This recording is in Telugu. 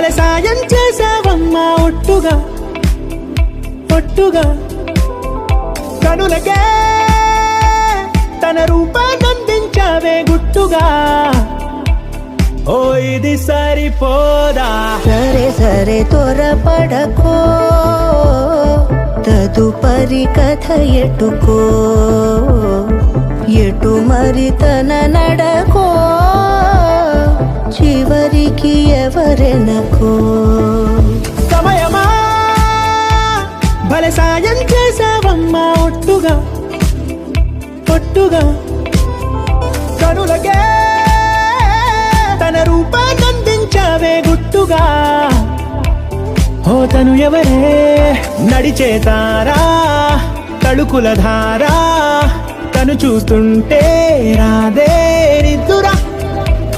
భలే సాయం చేసావమ్మా ఒట్టుగా ఒట్టుగా కనులకే తన రూపాన్నందించావే గుట్టుగా ఓ ఇది సరిపోదా సరే సరే త్వరపడకో తదుపరి కథ ఎటుకో ఎటు మరి తన నడకో చివరికి ఎవరెనకో సమయమా భలే సాయం చేసావమ్మా ఒట్టుగా ఒట్టుగా కనులకే తన రూపాన్నందించావే గుట్టుగా ఓ తను ఎవరే నడిచే తారా తళుకుల ధారా తను చూస్తుంటే రాదే నిద్దురా